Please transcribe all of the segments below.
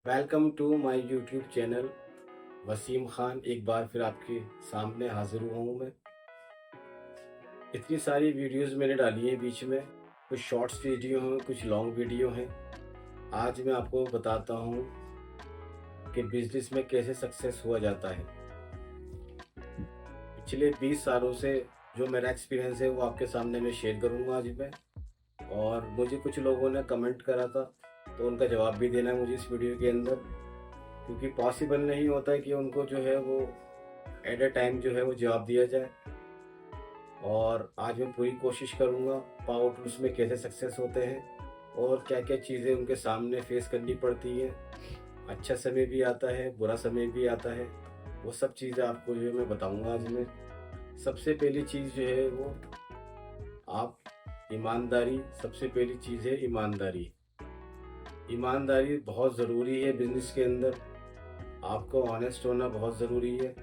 Welcome to my YouTube channel. Wasim Khan एक बार फिर आपके सामने हाजिर हुआ हूँ मैं। इतनी सारी वीडियोस मैंने डाली हैं बीच में, कुछ शॉर्ट्स वीडियो हैं, कुछ लॉन्ग वीडियो हैं। आज मैं आपको बताता हूँ कि बिजनेस में कैसे सक्सेस हुआ जाता है। पिछले 20 सालों से जो मेरा एक्सपीरियंस है वो आपके सामने मैं शेयर करूँगा आज मैं। और मुझे कुछ लोगों ने कमेंट करा था, तो उनका जवाब भी देना है मुझे इस वीडियो के अंदर, क्योंकि पॉसिबल नहीं होता है कि उनको जो है वो एट अ टाइम जो है वो जवाब दिया जाए। और आज मैं पूरी कोशिश करूँगा पावर टूल्स में कैसे सक्सेस होते हैं और क्या क्या चीज़ें उनके सामने फेस करनी पड़ती हैं। अच्छा समय भी आता है, बुरा समय भी आता है, वो सब चीज़ें आपको जो है मैं बताऊँगा आज मैं। सबसे पहली चीज़ जो है वो आप ईमानदारी, सबसे पहली चीज़ है ईमानदारी। ईमानदारी बहुत ज़रूरी है बिज़नेस के अंदर। आपको ऑनेस्ट होना बहुत ज़रूरी है।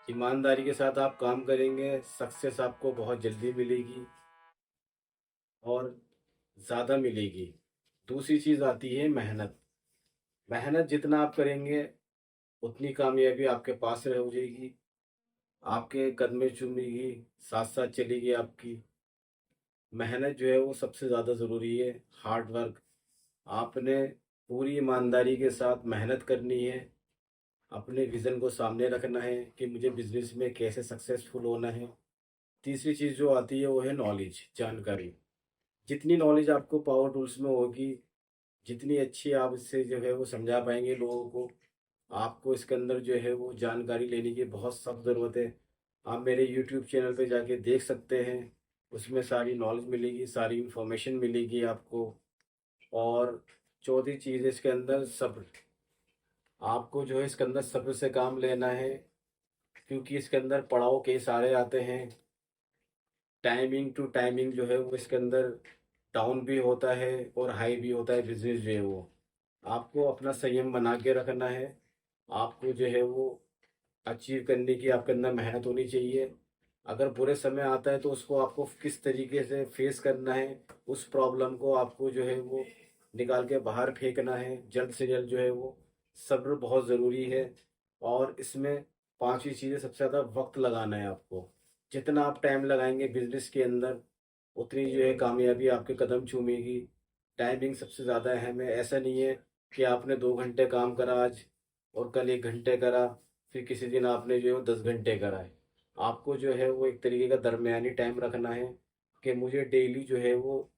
ईमानदारी के साथ आप काम करेंगे, सक्सेस आपको बहुत जल्दी मिलेगी और ज़्यादा मिलेगी। दूसरी चीज़ आती है मेहनत। मेहनत जितना आप करेंगे उतनी कामयाबी आपके पास रह जाएगी, आपके कदमें चूमेगी, साथ साथ चलेगी आपकी। मेहनत जो है वो सबसे ज़्यादा ज़रूरी है, हार्ड वर्क। आपने पूरी ईमानदारी के साथ मेहनत करनी है, अपने विज़न को सामने रखना है कि मुझे बिज़नेस में कैसे सक्सेसफुल होना है। तीसरी चीज़ जो आती है वो है नॉलेज, जानकारी। जितनी नॉलेज आपको पावर टूल्स में होगी, जितनी अच्छी आप इससे जो है वो समझा पाएँगे लोगों को, आपको इसके अंदर जो है वो जानकारी लेने की बहुत सख्त ज़रूरत है। आप मेरे यूट्यूब चैनल पे जाके देख सकते हैं, उसमें सारी नॉलेज मिलेगी, सारी इन्फॉर्मेशन मिलेगी आपको। और चौथी चीज़ इसके अंदर सब्र। आपको जो है इसके अंदर सब्र से काम लेना है, क्योंकि इसके अंदर पड़ाव कई सारे आते हैं। टाइमिंग टू टाइमिंग जो है वो इसके अंदर डाउन भी होता है और हाई भी होता है बिज़नेस जो है वो। आपको अपना संयम बना के रखना है। आपको जो है वो अचीव करने की आपके अंदर मेहनत होनी चाहिए। अगर बुरे समय आता है तो उसको आपको किस तरीके से फेस करना है, उस प्रॉब्लम को आपको जो है वो निकाल के बाहर फेंकना है जल्द से जल्द जो है वो। सब्र बहुत ज़रूरी है। और इसमें पांचवी चीज़ है, सबसे ज़्यादा वक्त लगाना है आपको। जितना आप टाइम लगाएंगे बिजनेस के अंदर, उतनी जो है कामयाबी आपके कदम चूमेगी। टाइमिंग सबसे ज़्यादा अहम है। ऐसा नहीं है कि आपने 2 घंटे काम करा आज और कल 1 घंटे करा, फिर किसी दिन आपने जो है वो 10 घंटे करा है। आपको जो है वो एक तरीके का दरमियानी टाइम रखना है कि मुझे डेली जो है वो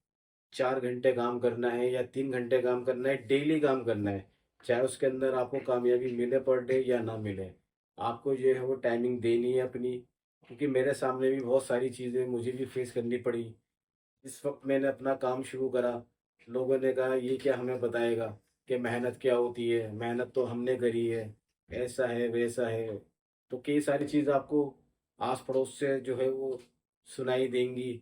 4 घंटे काम करना है या 3 घंटे काम करना है, डेली काम करना है। चाहे उसके अंदर आपको कामयाबी मिले पर डे या ना मिले, आपको जो है वो टाइमिंग देनी है अपनी। क्योंकि मेरे सामने भी बहुत सारी चीज़ें मुझे भी फेस करनी पड़ी। इस वक्त मैंने अपना काम शुरू करा, लोगों ने कहा ये क्या हमें बताएगा कि मेहनत क्या होती है, मेहनत तो हमने करी है, ऐसा है वैसा है। तो कई सारी चीज़ आपको आस पड़ोस से जो है वो सुनाई देंगी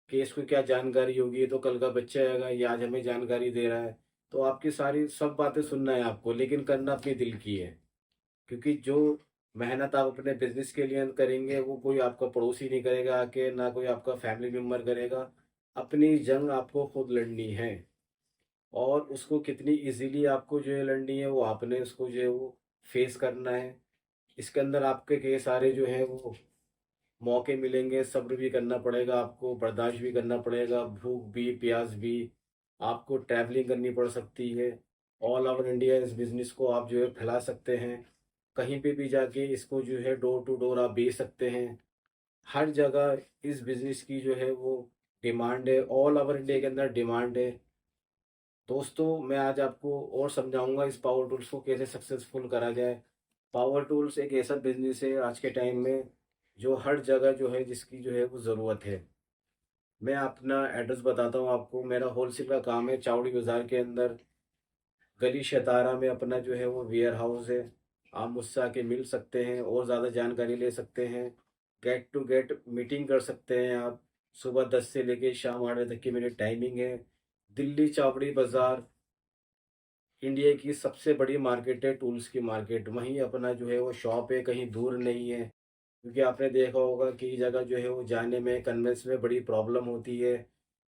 कि इसको क्या जानकारी होगी, ये तो कल का बच्चा आएगा, ये आज हमें जानकारी दे रहा है। तो आपकी सारी सब बातें सुनना है आपको, लेकिन करना अपने दिल की है। क्योंकि जो मेहनत आप अपने बिजनेस के लिए करेंगे वो कोई आपका पड़ोसी नहीं करेगा आके, ना कोई आपका फैमिली मेम्बर करेगा। अपनी जंग आपको खुद लड़नी है। और उसको कितनी इजीली आपको जो है लड़नी है वो आपने उसको जो है वो फेस करना है। इसके अंदर आपके कई सारे जो है वो मौके मिलेंगे, सब्र भी करना पड़ेगा आपको, बर्दाश्त भी करना पड़ेगा, भूख भी प्यास भी। आपको ट्रैवलिंग करनी पड़ सकती है। ऑल ओवर इंडिया इस बिज़नेस को आप जो है फैला सकते हैं। कहीं पे भी जाके इसको जो है डोर टू डोर आप बेच सकते हैं। हर जगह इस बिज़नेस की जो है वो डिमांड है, ऑल ओवर इंडिया के अंदर डिमांड है। दोस्तों, मैं आज आपको और समझाऊंगा इस पावर टूल्स को कैसे सक्सेसफुल करा जाए। पावर टूल्स एक ऐसा बिज़नेस है आज के टाइम में जो हर जगह जो है जिसकी जो है वो ज़रूरत है। मैं अपना एड्रेस बताता हूँ आपको। मेरा होलसेल का काम है चावड़ी बाज़ार के अंदर, गली शतारा में अपना जो है वो वेयर हाउस है। आप मुझसे आके मिल सकते हैं और ज़्यादा जानकारी ले सकते हैं। गेट टू गेट मीटिंग कर सकते हैं आप। सुबह 10 से लेके शाम 8 बजे तक की मेरी टाइमिंग है। दिल्ली चावड़ी बाज़ार इंडिया की सबसे बड़ी मार्केट है, टूल्स की मार्केट। वहीं अपना जो है वो शॉप है, कहीं दूर नहीं है। क्योंकि आपने देखा होगा कि जगह जो है वो जाने में कन्वेंस में बड़ी प्रॉब्लम होती है।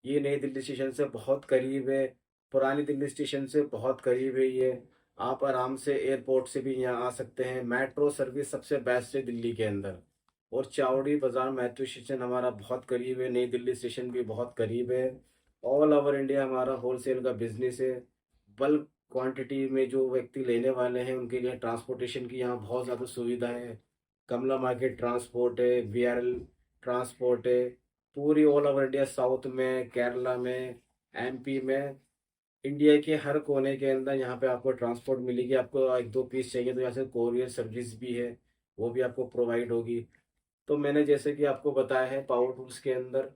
ये नई दिल्ली स्टेशन से बहुत करीब है, पुरानी दिल्ली स्टेशन से बहुत करीब है ये। आप आराम से एयरपोर्ट से भी यहाँ आ सकते हैं। मेट्रो सर्विस सबसे बेस्ट है दिल्ली के अंदर। और चावड़ी बाज़ार मेट्रो स्टेशन हमारा बहुत करीब है, नई दिल्ली स्टेशन भी बहुत करीब है। ऑल ओवर इंडिया हमारा होलसेल का बिज़नेस है। बल्क क्वांटिटी में जो व्यक्ति लेने वाले हैं उनके लिए ट्रांसपोर्टेशन की यहाँ बहुत ज़्यादा सुविधा है। कमला मार्केट ट्रांसपोर्ट है, वीआरएल ट्रांसपोर्ट है। पूरी ऑल ओवर इंडिया, साउथ में, केरला में, एमपी में, इंडिया के हर कोने के अंदर यहाँ पे आपको ट्रांसपोर्ट मिलेगी। आपको एक दो पीस चाहिए तो यहाँ से कोरियर सर्विस भी है, वो भी आपको प्रोवाइड होगी। तो मैंने जैसे कि आपको बताया है, पावर टूल्स के अंदर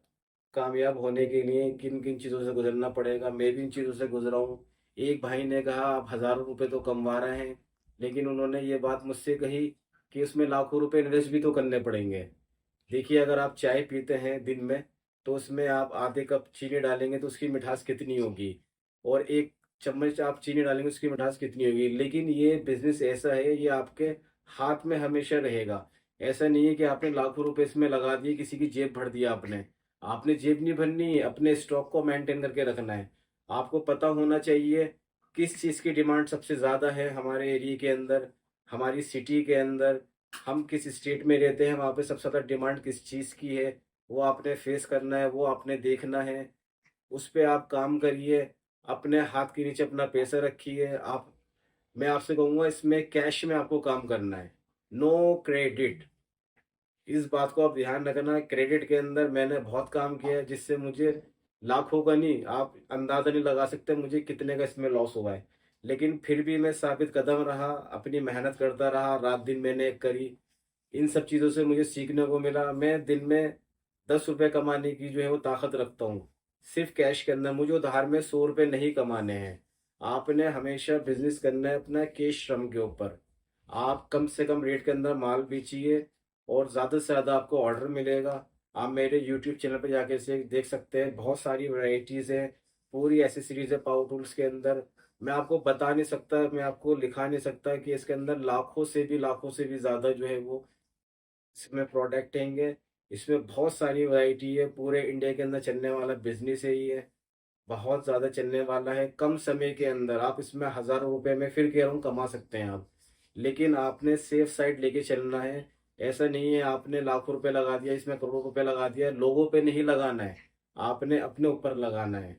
कामयाब होने के लिए किन किन चीज़ों से गुजरना पड़ेगा, मैं भी इन चीज़ों से गुजरा हूँ। एक भाई ने कहा आप हज़ारों रुपए तो कमा रहे हैं, लेकिन उन्होंने ये बात मुझसे कही कि उसमें लाखों रुपए इन्वेस्ट भी तो करने पड़ेंगे। देखिए, अगर आप चाय पीते हैं दिन में, तो उसमें आप आधे कप चीनी डालेंगे तो उसकी मिठास कितनी होगी, और एक चम्मच आप चीनी डालेंगे उसकी मिठास कितनी होगी। लेकिन ये बिजनेस ऐसा है, ये आपके हाथ में हमेशा रहेगा। ऐसा नहीं है कि आपने लाखों रुपए इसमें लगा दिए, किसी की जेब भर दिया आपने। आपने जेब नहीं भरनी है, अपने स्टॉक को मेंटेन करके रखना है। आपको पता होना चाहिए किस चीज़ की डिमांड सबसे ज़्यादा है हमारे एरिया के अंदर, हमारी सिटी के अंदर। हम किस स्टेट में रहते हैं, वहाँ पे सबसे ज़्यादा डिमांड किस चीज़ की है, वो आपने फेस करना है, वो आपने देखना है। उस पे आप काम करिए, अपने हाथ के नीचे अपना पैसा रखिए। आप, मैं आपसे कहूँगा इसमें कैश में आपको काम करना है, नो क्रेडिट। इस बात को आप ध्यान रखना। क्रेडिट के अंदर मैंने बहुत काम किया है, जिससे मुझे लाखों का नहीं, आप अंदाज़ा नहीं लगा सकते मुझे कितने का इसमें लॉस हुआ है। लेकिन फिर भी मैं साबित कदम रहा, अपनी मेहनत करता रहा, रात दिन मैंने करी। इन सब चीज़ों से मुझे सीखने को मिला। मैं दिन में 10 रुपये कमाने की जो है वो ताकत रखता हूँ, सिर्फ कैश के अंदर। मुझे उधार में 100 रुपये नहीं कमाने हैं। आपने हमेशा बिजनेस करना है अपना कैश श्रम के ऊपर। आप कम से कम रेट के अंदर माल बेचिए और ज़्यादा से ज़्यादा आपको ऑर्डर मिलेगा। आप मेरे यूट्यूब चैनल पर जाके से देख सकते हैं, बहुत सारी वैरायटीज़ हैं, पूरी एसेसरीज है पावर टूल्स के अंदर। मैं आपको बता नहीं सकता, मैं आपको लिखा नहीं सकता कि इसके अंदर लाखों से भी ज़्यादा जो है वो इसमें प्रोडक्ट आएंगे। इसमें बहुत सारी वैरायटी है, पूरे इंडिया के अंदर चलने वाला बिजनेस है ये। बहुत ज़्यादा चलने वाला है। कम समय के अंदर आप इसमें हज़ारों रुपए में, फिर कह रहा हूँ, कमा सकते हैं आप। लेकिन आपने सेफ साइड लेके चलना है। ऐसा नहीं है आपने लाखों रुपए लगा दिया, इसमें करोड़ों रुपए लगा दिया, लोगों पे नहीं लगाना है, आपने अपने ऊपर लगाना है।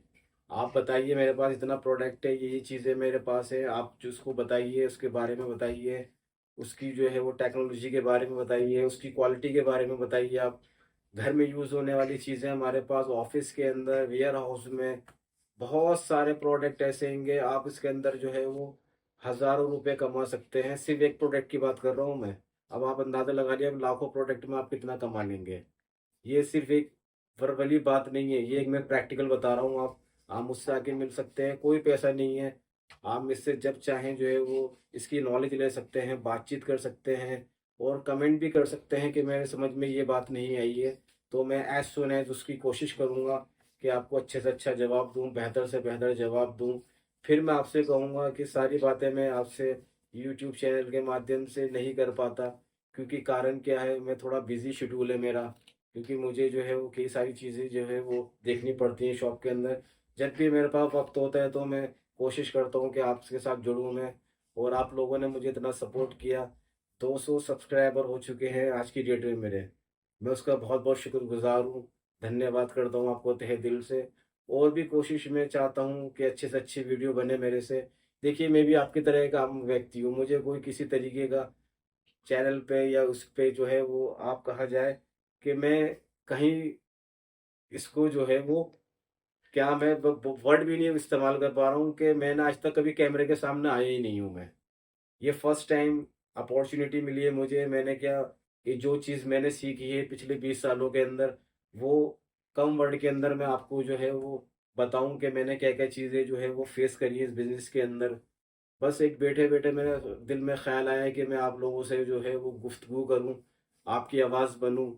आप बताइए मेरे पास इतना प्रोडक्ट है, ये चीज़ें मेरे पास है, आप जिसको बताइए उसके बारे में बताइए, उसकी जो है वो टेक्नोलॉजी के बारे में बताइए, उसकी क्वालिटी के बारे में बताइए। आप, घर में यूज़ होने वाली चीज़ें हमारे पास, ऑफिस के अंदर, वेयर हाउस में बहुत सारे प्रोडक्ट ऐसे होंगे, आप इसके अंदर जो है वो हज़ारों रुपए कमा सकते हैं। सिर्फ एक प्रोडक्ट की बात कर रहा हूँ मैं। अब आप अंदाज़ा लगा लिया अब लाखों प्रोडक्ट में आप कितना कमा लेंगे। ये सिर्फ एक वर्बली बात नहीं है, ये एक मैं प्रैक्टिकल बता रहा हूँ। आप मुझसे आके मिल सकते हैं, कोई पैसा नहीं है। आप मुझसे जब चाहें जो है वो इसकी नॉलेज ले सकते हैं, बातचीत कर सकते हैं, और कमेंट भी कर सकते हैं कि मेरे समझ में ये बात नहीं आई है। तो मैं एज सुन एज उसकी कोशिश करूँगा कि आपको अच्छे से अच्छा जवाब दूँ, बेहतर से बेहतर जवाब दूँ। फिर मैं आपसे कहूँगा कि सारी बातें मैं आपसे यूट्यूब चैनल के माध्यम से नहीं कर पाता, क्योंकि कारण क्या है, मैं थोड़ा बिजी शेड्यूल है मेरा। क्योंकि मुझे जो है वो कई सारी चीज़ें जो है वो देखनी पड़ती हैं शॉप के अंदर। जब भी मेरे पास वक्त होता है तो मैं कोशिश करता हूँ कि आपके साथ जुड़ूँ मैं। और आप लोगों ने मुझे इतना सपोर्ट किया, 200 सब्सक्राइबर हो चुके हैं आज की डेट में मेरे। मैं उसका बहुत बहुत शुक्रगुजार हूँ, धन्यवाद करता हूँ आपको तहे दिल से। और भी कोशिश मैं चाहता हूँ कि अच्छे से अच्छी वीडियो बने मेरे से। देखिए, मैं भी आपकी तरह का आम व्यक्ति हूँ, मुझे कोई किसी तरीके का चैनल पे या उस पे जो है वो आप कहा जाए कि मैं कहीं इसको जो है वो, क्या मैं वर्ड भी नहीं इस्तेमाल कर पा रहा हूँ कि मैंने आज तक कभी कैमरे के सामने आया ही नहीं हूँ मैं। ये फर्स्ट टाइम अपॉर्चुनिटी मिली है मुझे। मैंने क्या, कि जो चीज़ मैंने सीखी है पिछले 20 सालों के अंदर, वो कम वर्ड के अंदर मैं आपको जो है वो बताऊं कि मैंने क्या क्या चीज़ें जो है वो फेस करी है इस बिज़नेस के अंदर। बस एक बैठे बैठे मेरे दिल में ख्याल आया कि मैं आप लोगों से जो है वो गुफ्तगू करूं, आपकी आवाज़ बनूं,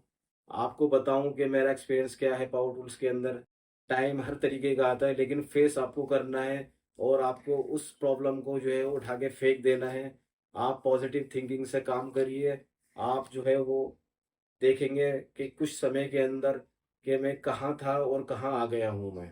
आपको बताऊं कि मेरा एक्सपीरियंस क्या है पावर टूल्स के अंदर। टाइम हर तरीके का आता है, लेकिन फेस आपको करना है, और आपको उस प्रॉब्लम को जो है वो उठा के फेंक देना है। आप पॉजिटिव थिंकिंग से काम करिए। आप जो है वो देखेंगे कि कुछ समय के अंदर कि मैं कहाँ था और कहाँ आ गया हूँ मैं।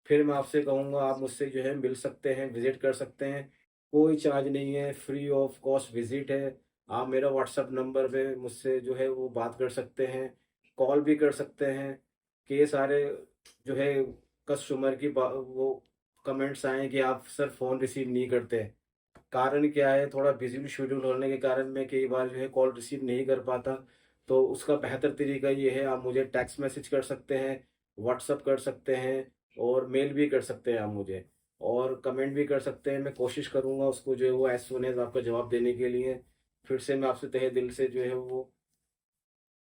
फिर मैं आपसे कहूँगा आप मुझसे जो है मिल सकते हैं, विजिट कर सकते हैं। कोई चार्ज नहीं है, फ्री ऑफ कॉस्ट विजिट है। आप मेरा व्हाट्सएप नंबर पे मुझसे जो है वो बात कर सकते हैं, कॉल भी कर सकते हैं। कि ये सारे जो है कस्टमर की वो कमेंट्स आए कि आप सर फ़ोन रिसीव नहीं करते। कारण क्या है, थोड़ा बिज़ी शेड्यूल होने के कारण मैं कई बार जो है कॉल रिसीव नहीं कर पाता। तो उसका बेहतर तरीका ये है, आप मुझे टेक्स्ट मैसेज कर सकते हैं, व्हाट्सएप कर सकते हैं और मेल भी कर सकते हैं आप मुझे। और कमेंट भी कर सकते हैं, मैं कोशिश करूँगा उसको जो है वो एज़ सून एज़ आपका जवाब देने के लिए। फिर से मैं आपसे तहे दिल से जो है वो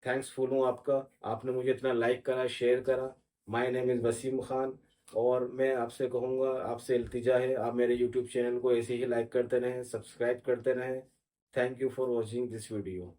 थैंक्सफुल हूँ आपका। आपने मुझे इतना लाइक करा, शेयर करा। My name is Wasim Khan. और मैं आपसे कहूँगा, आपसे इल्तिजा है, आप मेरे यूट्यूब चैनल को ऐसे ही लाइक करते रहें, सब्सक्राइब करते रहें। Thank you for watching this video.